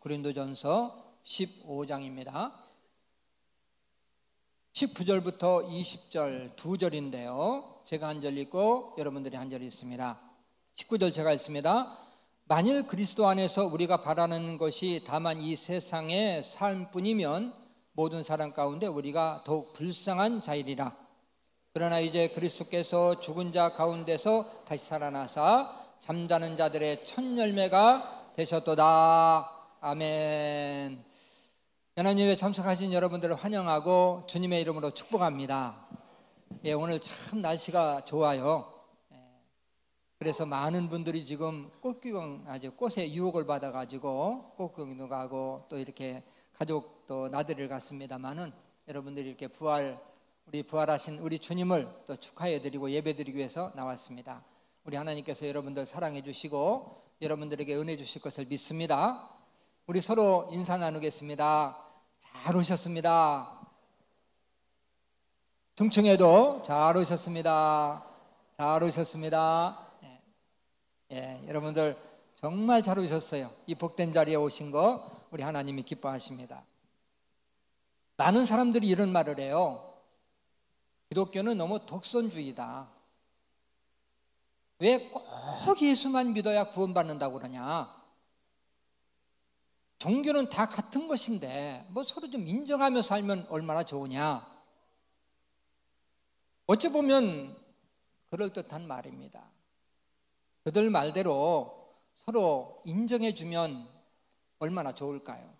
고린도전서 15장입니다. 19절부터 20절 두 절인데요. 제가 한 절 읽고 여러분들이 한 절 읽습니다. 19절 제가 읽습니다. 만일 그리스도 안에서 우리가 바라는 것이 다만 이 세상의 삶뿐이면 모든 사람 가운데 우리가 더욱 불쌍한 자이리라. 그러나 이제 그리스도께서 죽은 자 가운데서 다시 살아나사 잠자는 자들의 첫 열매가 되셨도다. 아멘. 연합예배 참석하신 여러분들을 환영하고 주님의 이름으로 축복합니다. 오늘 참 날씨가 좋아요. 그래서 많은 분들이 지금 꽃구경, 아주 꽃에 유혹을 받아가지고 꽃구경도 가고 또 이렇게 가족도 나들이를 갔습니다만은 여러분들이 이렇게 부활하신 우리 주님을 또 축하해드리고 예배드리기 위해서 나왔습니다. 우리 하나님께서 여러분들 사랑해 주시고 여러분들에게 은혜 주실 것을 믿습니다. 우리 서로 인사 나누겠습니다. 잘 오셨습니다. 중층에도 잘 오셨습니다. 잘 오셨습니다. 여러분들 정말 잘 오셨어요. 이 복된 자리에 오신 거 우리 하나님이 기뻐하십니다. 많은 사람들이 이런 말을 해요. 기독교는 너무 독선주의다. 왜 꼭 예수만 믿어야 구원받는다고 그러냐? 종교는 다 같은 것인데 뭐 서로 좀 인정하며 살면 얼마나 좋으냐? 어찌 보면 그럴듯한 말입니다. 그들 말대로 서로 인정해주면 얼마나 좋을까요?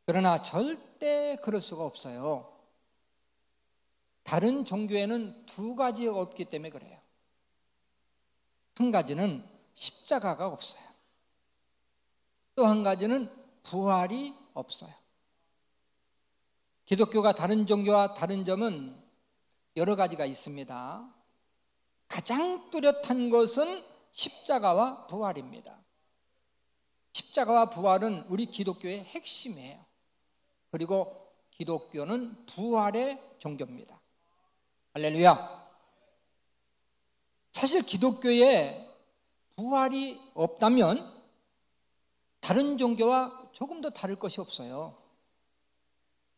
그러나 절대 그럴 수가 없어요. 다른 종교에는 두 가지가 없기 때문에 그래요. 한 가지는 십자가가 없어요. 또 한 가지는 부활이 없어요. 기독교가 다른 종교와 다른 점은 여러 가지가 있습니다. 가장 뚜렷한 것은 십자가와 부활입니다. 십자가와 부활은 우리 기독교의 핵심이에요. 그리고 기독교는 부활의 종교입니다. 할렐루야. 사실 기독교에 부활이 없다면 다른 종교와 조금 더 다를 것이 없어요.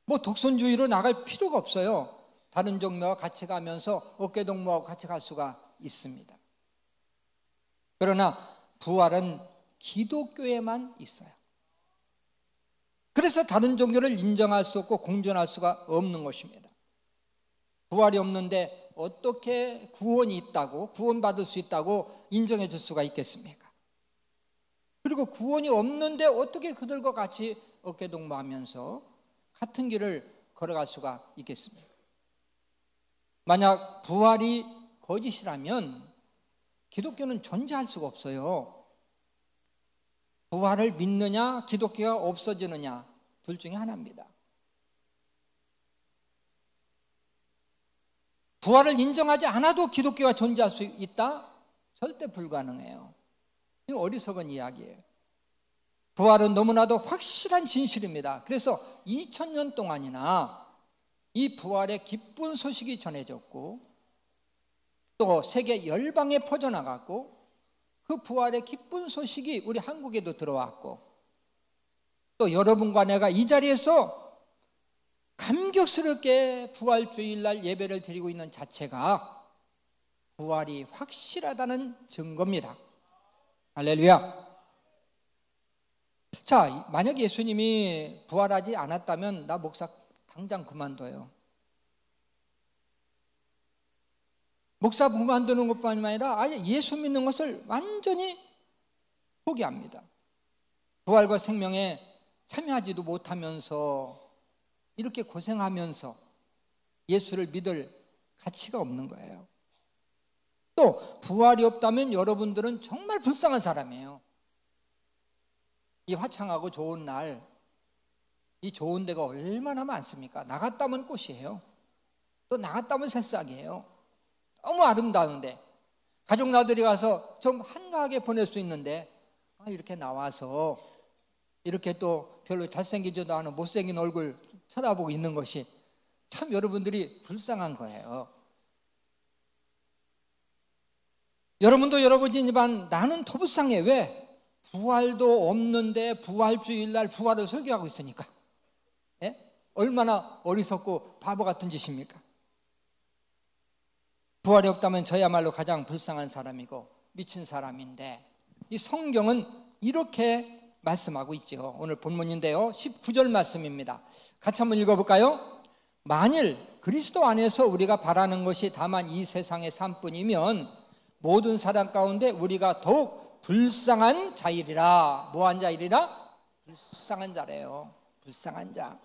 뭐 독선주의로 나갈 필요가 없어요. 다른 종교와 같이 가면서 어깨동무하고 같이 갈 수가 있습니다. 그러나 부활은 기독교에만 있어요. 그래서 다른 종교를 인정할 수 없고 공존할 수가 없는 것입니다. 부활이 없는데 어떻게 구원이 있다고, 구원받을 수 있다고 인정해 줄 수가 있겠습니까? 그리고 구원이 없는데 어떻게 그들과 같이 어깨동무하면서 같은 길을 걸어갈 수가 있겠습니까? 만약 부활이 거짓이라면 기독교는 존재할 수가 없어요. 부활을 믿느냐, 기독교가 없어지느냐, 둘 중에 하나입니다. 부활을 인정하지 않아도 기독교가 존재할 수 있다? 절대 불가능해요. 이거 어리석은 이야기예요. 부활은 너무나도 확실한 진실입니다. 그래서 2000년 동안이나 이 부활의 기쁜 소식이 전해졌고 또 세계 열방에 퍼져나갔고 그 부활의 기쁜 소식이 우리 한국에도 들어왔고 또 여러분과 내가 이 자리에서 감격스럽게 부활주일날 예배를 드리고 있는 자체가 부활이 확실하다는 증거입니다. 할렐루야. 자, 만약 예수님이 부활하지 않았다면 나 목사 당장 그만둬요. 목사 그만두는 것뿐만 아니라 아예 예수 믿는 것을 완전히 포기합니다. 부활과 생명에 참여하지도 못하면서 이렇게 고생하면서 예수를 믿을 가치가 없는 거예요. 또 부활이 없다면 여러분들은 정말 불쌍한 사람이에요. 이 화창하고 좋은 날, 이 좋은 데가 얼마나 많습니까? 나갔다면 꽃이에요. 또 나갔다면 새싹이에요. 너무 아름다운데 가족 나들이 가서 좀 한가하게 보낼 수 있는데 이렇게 나와서 이렇게 또 별로 잘생기지도 않은 못생긴 얼굴 쳐다보고 있는 것이 참 여러분들이 불쌍한 거예요. 여러분도 여러분이지만 나는 더 불쌍해. 왜? 부활도 없는데 부활주일날 부활을 설교하고 있으니까. 예? 얼마나 어리석고 바보 같은 짓입니까? 부활이 없다면 저야말로 가장 불쌍한 사람이고 미친 사람인데, 이 성경은 이렇게 말씀하고 있죠. 오늘 본문인데요, 19절 말씀입니다. 같이 한번 읽어볼까요? 만일 그리스도 안에서 우리가 바라는 것이 다만 이 세상의 삶뿐이면 모든 사람 가운데 우리가 더욱 불쌍한 자이리라. 뭐한 자이리라? 불쌍한 자래요. 불쌍한 자.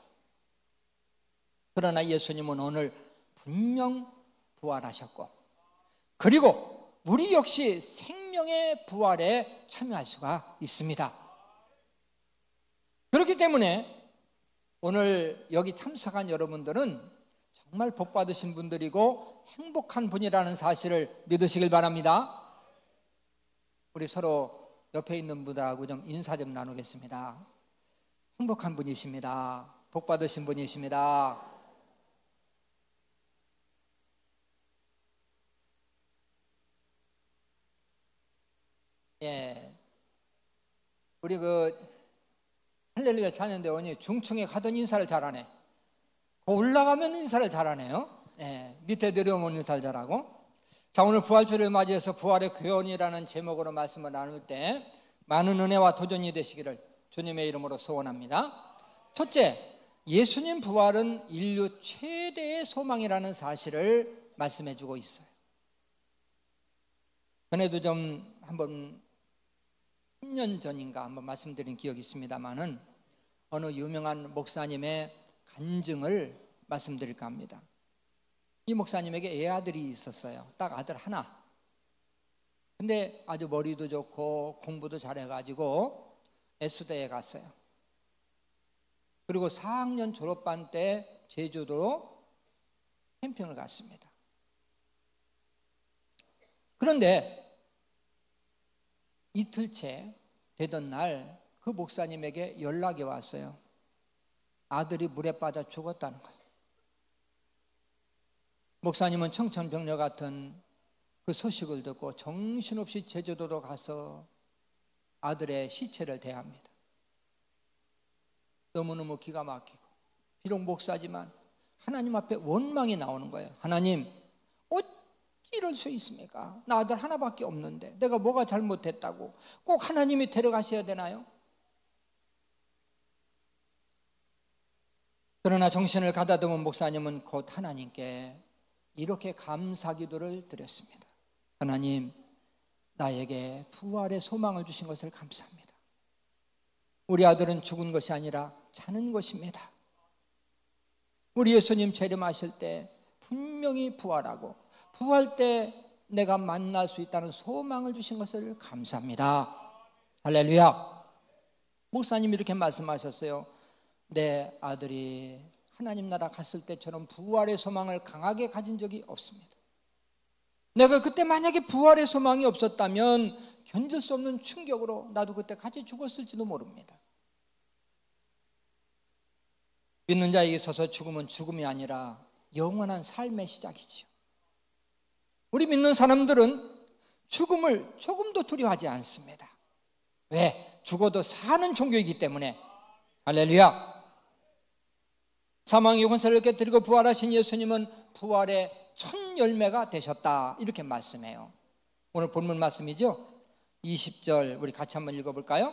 그러나 예수님은 오늘 분명 부활하셨고, 그리고 우리 역시 생명의 부활에 참여할 수가 있습니다. 그렇기 때문에 오늘 여기 참석한 여러분들은 정말 복 받으신 분들이고 행복한 분이라는 사실을 믿으시길 바랍니다. 우리 서로 옆에 있는 분들하고 좀 인사 좀 나누겠습니다. 행복한 분이십니다. 복 받으신 분이십니다. 예, 우리 할렐루야 찬양대원이 중층에 가던 인사를 잘하네. 올라가면 인사를 잘하네요. 예, 밑에 내려오면 인사를 잘하고. 자, 오늘 부활주를 맞이해서 부활의 교훈이라는 제목으로 말씀을 나눌 때 많은 은혜와 도전이 되시기를 주님의 이름으로 소원합니다. 첫째, 예수님 부활은 인류 최대의 소망이라는 사실을 말씀해 주고 있어요. 전에도 좀 한번 10년 전인가 한번 말씀드린 기억이 있습니다만은 어느 유명한 목사님의 간증을 말씀드릴까 합니다. 이 목사님에게 애아들이 있었어요. 딱 아들 하나. 근데 아주 머리도 좋고 공부도 잘해가지고 S대에 갔어요. 그리고 4학년 졸업반 때 제주도로 캠핑을 갔습니다. 그런데 이틀째 되던 날 그 목사님에게 연락이 왔어요. 아들이 물에 빠져 죽었다는 거예요. 목사님은 청천벽력 같은 그 소식을 듣고 정신없이 제주도로 가서 아들의 시체를 대합니다. 너무너무 기가 막히고, 비록 목사지만 하나님 앞에 원망이 나오는 거예요. 하나님, 어찌 이럴 수 있습니까? 나 아들 하나밖에 없는데 내가 뭐가 잘못했다고 꼭 하나님이 데려가셔야 되나요? 그러나 정신을 가다듬은 목사님은 곧 하나님께 이렇게 감사 기도를 드렸습니다. 하나님, 나에게 부활의 소망을 주신 것을 감사합니다. 우리 아들은 죽은 것이 아니라 자는 것입니다. 우리 예수님 재림하실 때 분명히 부활하고 부활 때 내가 만날 수 있다는 소망을 주신 것을 감사합니다. 할렐루야. 목사님이 이렇게 말씀하셨어요. 내 아들이 하나님 나라 갔을 때처럼 부활의 소망을 강하게 가진 적이 없습니다. 내가 그때 만약에 부활의 소망이 없었다면 견딜 수 없는 충격으로 나도 그때 같이 죽었을지도 모릅니다. 믿는 자에게 있어서 죽음은 죽음이 아니라 영원한 삶의 시작이지요. 우리 믿는 사람들은 죽음을 조금도 두려워하지 않습니다. 왜? 죽어도 사는 종교이기 때문에. 할렐루야. 사망의 권세를 깨뜨리고 부활하신 예수님은 부활의 첫 열매가 되셨다, 이렇게 말씀해요. 오늘 본문 말씀이죠. 20절 우리 같이 한번 읽어볼까요?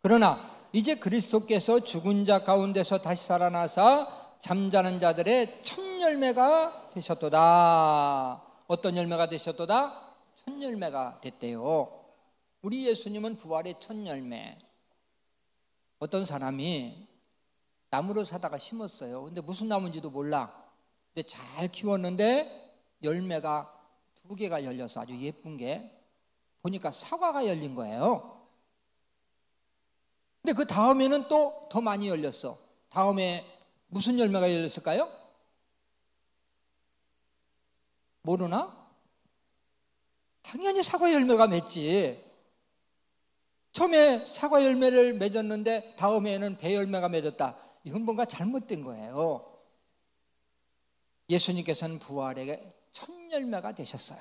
그러나 이제 그리스도께서 죽은 자 가운데서 다시 살아나사 잠자는 자들의 첫 열매가 되셨도다. 어떤 열매가 되셨도다? 첫 열매가 됐대요. 우리 예수님은 부활의 첫 열매. 어떤 사람이 나무를 사다가 심었어요. 근데 무슨 나무인지도 몰라. 근데 잘 키웠는데 열매가 2개가 열려서 아주 예쁜 게, 보니까 사과가 열린 거예요. 근데 그 다음에는 또 더 많이 열렸어. 다음에 무슨 열매가 열렸을까요? 모르나? 당연히 사과 열매가 맺지. 처음에 사과 열매를 맺었는데 다음에는 배 열매가 맺었다. 이건 뭔가 잘못된 거예요. 예수님께서는 부활의 첫 열매가 되셨어요.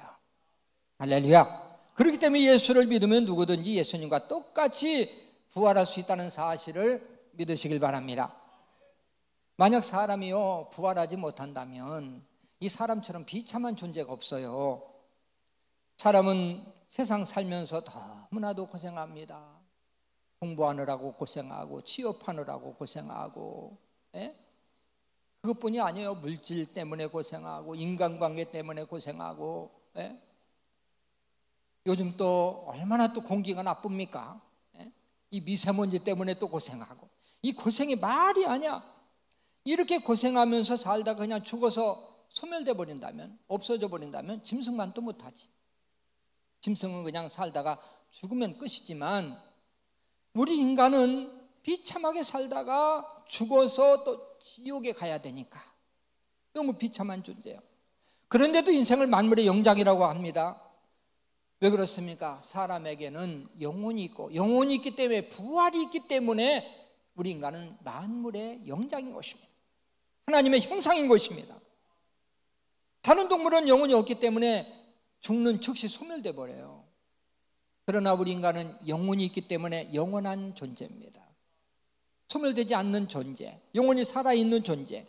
할렐루야. 그렇기 때문에 예수를 믿으면 누구든지 예수님과 똑같이 부활할 수 있다는 사실을 믿으시길 바랍니다. 만약 사람이요 부활하지 못한다면 이 사람처럼 비참한 존재가 없어요. 사람은 세상 살면서 너무나도 고생합니다. 공부하느라고 고생하고 취업하느라고 고생하고, 예? 그것뿐이 아니에요. 물질 때문에 고생하고 인간관계 때문에 고생하고, 예? 요즘 또 얼마나 또 공기가 나쁩니까? 예? 이 미세먼지 때문에 또 고생하고. 이 고생이 말이 아니야. 이렇게 고생하면서 살다가 그냥 죽어서 소멸돼 버린다면, 없어져 버린다면 짐승만 또 못하지. 짐승은 그냥 살다가 죽으면 끝이지만 우리 인간은 비참하게 살다가 죽어서 또 지옥에 가야 되니까 너무 비참한 존재예요. 그런데도 인생을 만물의 영장이라고 합니다. 왜 그렇습니까? 사람에게는 영혼이 있고 영혼이 있기 때문에 부활이 있기 때문에 우리 인간은 만물의 영장인 것입니다. 하나님의 형상인 것입니다. 다른 동물은 영혼이 없기 때문에 죽는 즉시 소멸돼 버려요. 그러나 우리 인간은 영혼이 있기 때문에 영원한 존재입니다. 소멸되지 않는 존재, 영혼이 살아있는 존재.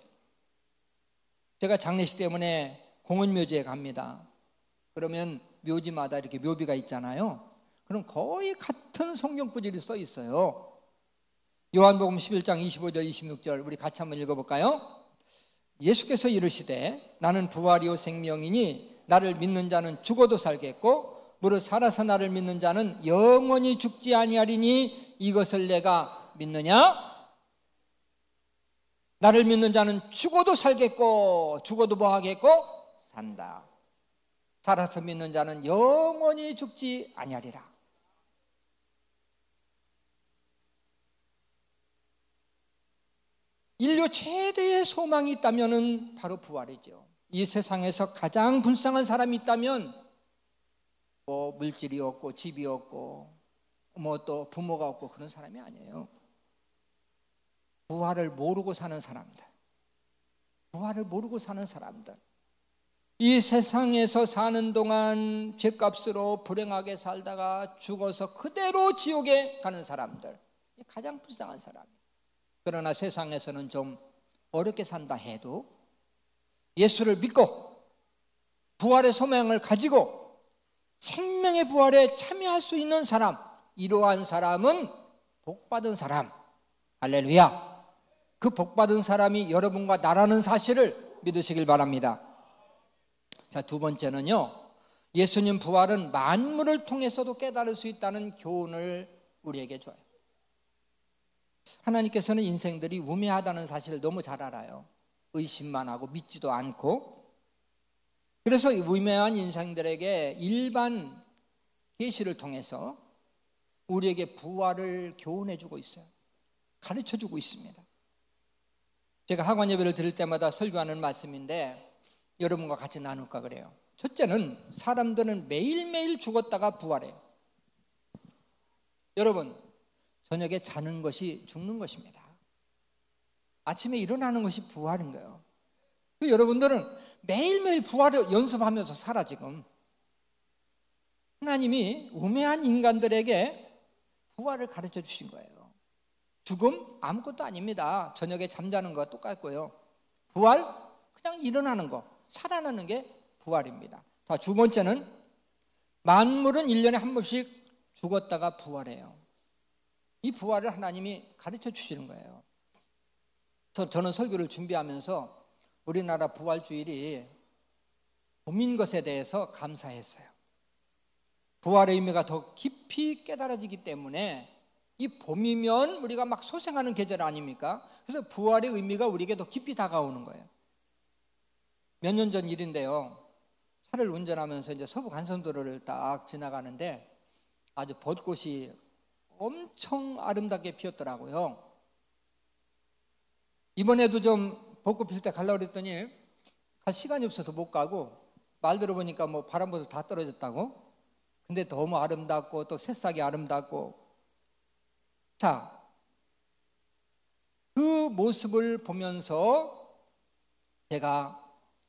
제가 장례식 때문에 공원묘지에 갑니다. 그러면 묘지마다 이렇게 묘비가 있잖아요. 그럼 거의 같은 성경 구절이 써 있어요. 요한복음 11장 25절 26절 우리 같이 한번 읽어볼까요? 예수께서 이르시되 나는 부활이요 생명이니 나를 믿는 자는 죽어도 살겠고 무릇 살아서 나를 믿는 자는 영원히 죽지 아니하리니 이것을 내가 믿느냐? 나를 믿는 자는 죽어도 살겠고 죽어도 뭐 하겠고? 산다. 살아서 믿는 자는 영원히 죽지 아니하리라. 인류 최대의 소망이 있다면 바로 부활이죠. 이 세상에서 가장 불쌍한 사람이 있다면 뭐 물질이 없고 집이 없고 뭐 또 부모가 없고 그런 사람이 아니에요. 부활을 모르고 사는 사람들, 부활을 모르고 사는 사람들, 이 세상에서 사는 동안 죗값으로 불행하게 살다가 죽어서 그대로 지옥에 가는 사람들, 가장 불쌍한 사람이에요. 그러나 세상에서는 좀 어렵게 산다 해도 예수를 믿고 부활의 소망을 가지고 생명의 부활에 참여할 수 있는 사람, 이러한 사람은 복받은 사람. 할렐루야. 그 복받은 사람이 여러분과 나라는 사실을 믿으시길 바랍니다. 자, 두 번째는요, 예수님 부활은 만물을 통해서도 깨달을 수 있다는 교훈을 우리에게 줘요. 하나님께서는 인생들이 우매하다는 사실을 너무 잘 알아요. 의심만 하고 믿지도 않고. 그래서 우매한 인생들에게 일반 계시를 통해서 우리에게 부활을 교훈해 주고 있어요. 가르쳐 주고 있습니다. 제가 학원 예배를 드릴 때마다 설교하는 말씀인데 여러분과 같이 나눌까 그래요. 첫째는 사람들은 매일매일 죽었다가 부활해요. 여러분, 저녁에 자는 것이 죽는 것입니다. 아침에 일어나는 것이 부활인 거예요. 여러분들은 매일매일 부활을 연습하면서 살아. 지금 하나님이 우매한 인간들에게 부활을 가르쳐 주신 거예요. 죽음 아무것도 아닙니다. 저녁에 잠자는 거와 똑같고요. 부활 그냥 일어나는 거, 살아나는 게 부활입니다. 자, 두 번째는 만물은 1년에 한 번씩 죽었다가 부활해요. 이 부활을 하나님이 가르쳐 주시는 거예요. 저는 설교를 준비하면서 우리나라 부활주일이 봄인 것에 대해서 감사했어요. 부활의 의미가 더 깊이 깨달아지기 때문에 이 봄이면 우리가 막 소생하는 계절 아닙니까? 그래서 부활의 의미가 우리에게 더 깊이 다가오는 거예요. 몇 년 전 일인데요. 차를 운전하면서 이제 서부 간선도로를 딱 지나가는데 아주 벚꽃이 엄청 아름답게 피었더라고요. 이번에도 좀 벚꽃 필 때 가려고 그랬더니 갈 시간이 없어서 못 가고 말 들어보니까 뭐 바람부터 다 떨어졌다고. 근데 너무 아름답고 또 새싹이 아름답고. 자, 그 모습을 보면서 제가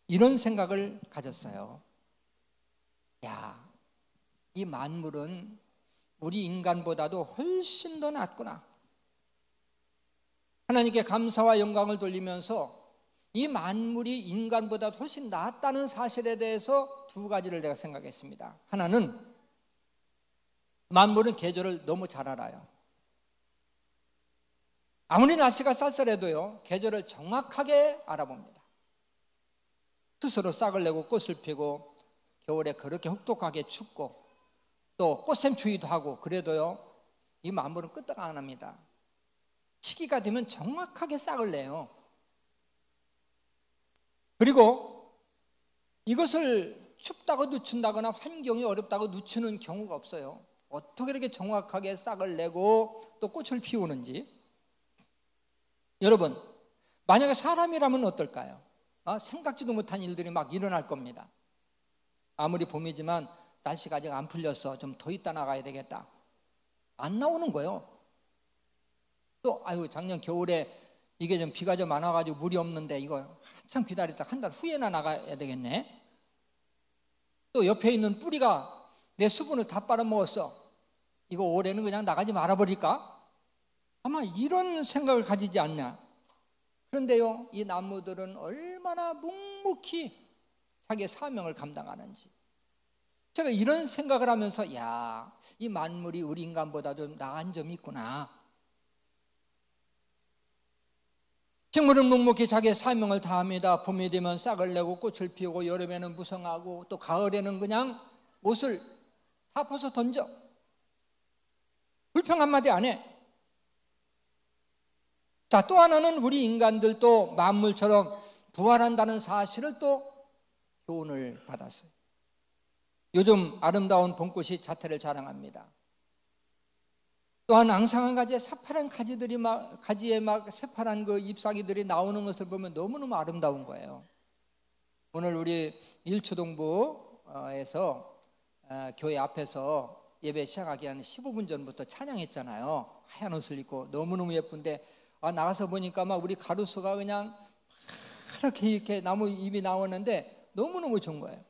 이런 생각을 가졌어요. 야, 이 만물은 우리 인간보다도 훨씬 더 낫구나. 하나님께 감사와 영광을 돌리면서 이 만물이 인간보다 훨씬 낫다는 사실에 대해서 두 가지를 내가 생각했습니다. 하나는 만물은 계절을 너무 잘 알아요. 아무리 날씨가 쌀쌀해도요, 계절을 정확하게 알아봅니다. 스스로 싹을 내고 꽃을 피고 겨울에 그렇게 혹독하게 춥고 또 꽃샘추위도 하고 그래도요, 이 만물은 끄떡 안 합니다. 시기가 되면 정확하게 싹을 내요. 그리고 이것을 춥다고 늦춘다거나 환경이 어렵다고 늦추는 경우가 없어요. 어떻게 이렇게 정확하게 싹을 내고 또 꽃을 피우는지. 여러분, 만약에 사람이라면 어떨까요? 생각지도 못한 일들이 막 일어날 겁니다. 아무리 봄이지만 날씨가 아직 안 풀렸어. 좀 더 있다 나가야 되겠다. 안 나오는 거예요. 또 작년 겨울에 이게 좀 비가 좀 많아가지고 물이 없는데 이거 한참 기다렸다 한 달 후에나 나가야 되겠네. 또 옆에 있는 뿌리가 내 수분을 다 빨아먹었어. 이거 올해는 그냥 나가지 말아버릴까? 아마 이런 생각을 가지지 않냐. 그런데요, 이 나무들은 얼마나 묵묵히 자기의 사명을 감당하는지. 제가 이런 생각을 하면서 이 만물이 우리 인간보다도 나은 점이 있구나. 식물은 묵묵히 자기의 사명을 다합니다. 봄이 되면 싹을 내고 꽃을 피우고 여름에는 무성하고 또 가을에는 그냥 옷을 다 벗어 던져. 불평 한마디 안 해. 자, 또 하나는 우리 인간들도 만물처럼 부활한다는 사실을 또 교훈을 받았어요. 요즘 아름다운 봄꽃이 자태를 자랑합니다. 또한 앙상한 가지에 새파란 가지에 막 새파란 그 잎사귀들이 나오는 것을 보면 너무너무 아름다운 거예요. 오늘 우리 일초동부에서 교회 앞에서 예배 시작하기 한 15분 전부터 찬양했잖아요. 하얀 옷을 입고 너무너무 예쁜데 나가서 보니까 막 우리 가로수가 그냥 이렇게 나무 잎이 나오는데 너무너무 좋은 거예요.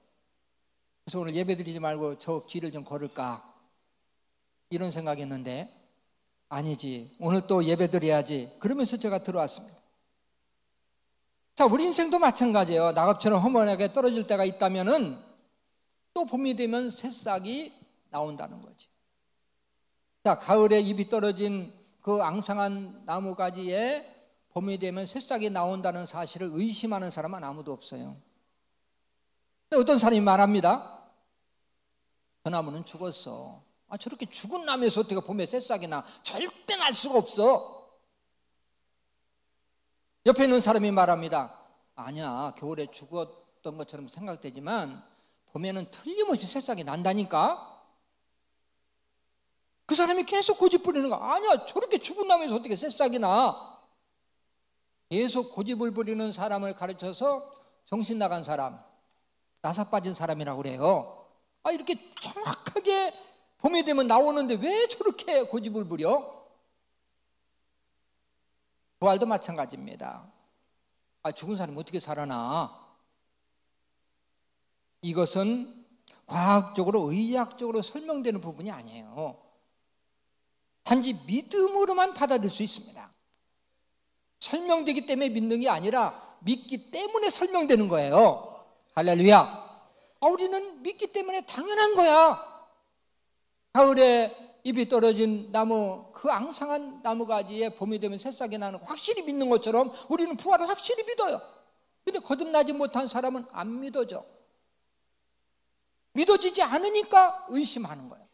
그래서 오늘 예배 드리지 말고 저 길을 좀 걸을까 이런 생각했는데 아니지, 오늘 또 예배 드려야지 그러면서 제가 들어왔습니다. 자, 우리 인생도 마찬가지예요. 낙엽처럼 험하게 떨어질 때가 있다면은 또 봄이 되면 새싹이 나온다는 거지. 자, 가을에 잎이 떨어진 그 앙상한 나무가지에 봄이 되면 새싹이 나온다는 사실을 의심하는 사람은 아무도 없어요. 근데 어떤 사람이 말합니다. 저 나무는 죽었어. 저렇게 죽은 나무에서 어떻게 봄에 새싹이 나? 절대 날 수가 없어. 옆에 있는 사람이 말합니다. 아니야, 겨울에 죽었던 것처럼 생각되지만 봄에는 틀림없이 새싹이 난다니까. 그 사람이 계속 고집 부리는 거야. 아니야, 저렇게 죽은 나무에서 어떻게 새싹이 나? 계속 고집을 부리는 사람을 가르쳐서 정신 나간 사람, 나사 빠진 사람이라고 그래요. 이렇게 정확하게 봄이 되면 나오는데 왜 저렇게 고집을 부려? 부활도 마찬가지입니다. 죽은 사람이 어떻게 살아나? 이것은 과학적으로 의학적으로 설명되는 부분이 아니에요. 단지 믿음으로만 받아들일 수 있습니다. 설명되기 때문에 믿는 게 아니라 믿기 때문에 설명되는 거예요. 할렐루야. 우리는 믿기 때문에 당연한 거야. 가을에 잎이 떨어진 나무, 그 앙상한 나무가지에 봄이 되면 새싹이 나는 거 확실히 믿는 것처럼 우리는 부활을 확실히 믿어요. 근데 거듭나지 못한 사람은 안 믿어져. 믿어지지 않으니까 의심하는 거예요.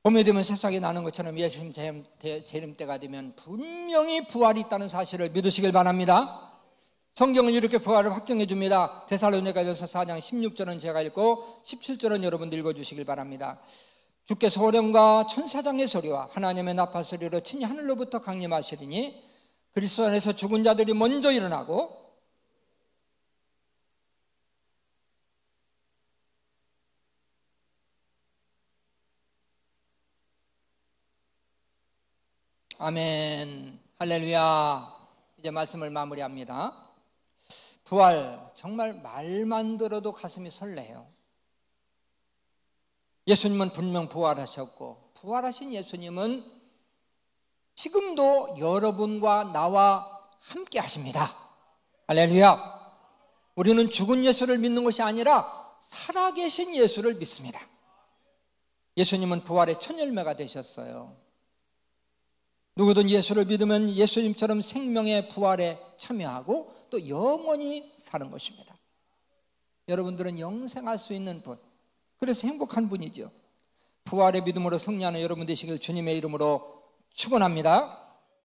봄이 되면 새싹이 나는 것처럼 예수님 재림 때가 되면 분명히 부활이 있다는 사실을 믿으시길 바랍니다. 성경은 이렇게 부활을 확정해 줍니다. 데살로니가전서 4장 16절은 제가 읽고 17절은 여러분들 읽어주시길 바랍니다. 주께서 호령과 천사장의 소리와 하나님의 나팔 소리로 친히 하늘로부터 강림하시리니 그리스도 안에서 죽은 자들이 먼저 일어나고 아멘, 할렐루야. 이제 말씀을 마무리합니다. 부활, 정말 말만 들어도 가슴이 설레요. 예수님은 분명 부활하셨고, 부활하신 예수님은 지금도 여러분과 나와 함께 하십니다. 할렐루야. 우리는 죽은 예수를 믿는 것이 아니라 살아계신 예수를 믿습니다. 예수님은 부활의 첫 열매가 되셨어요. 누구든 예수를 믿으면 예수님처럼 생명의 부활에 참여하고 또 영원히 사는 것입니다. 여러분들은 영생할 수 있는 분, 그래서 행복한 분이죠. 부활의 믿음으로 승리하는 여러분 되시길 주님의 이름으로 축원합니다.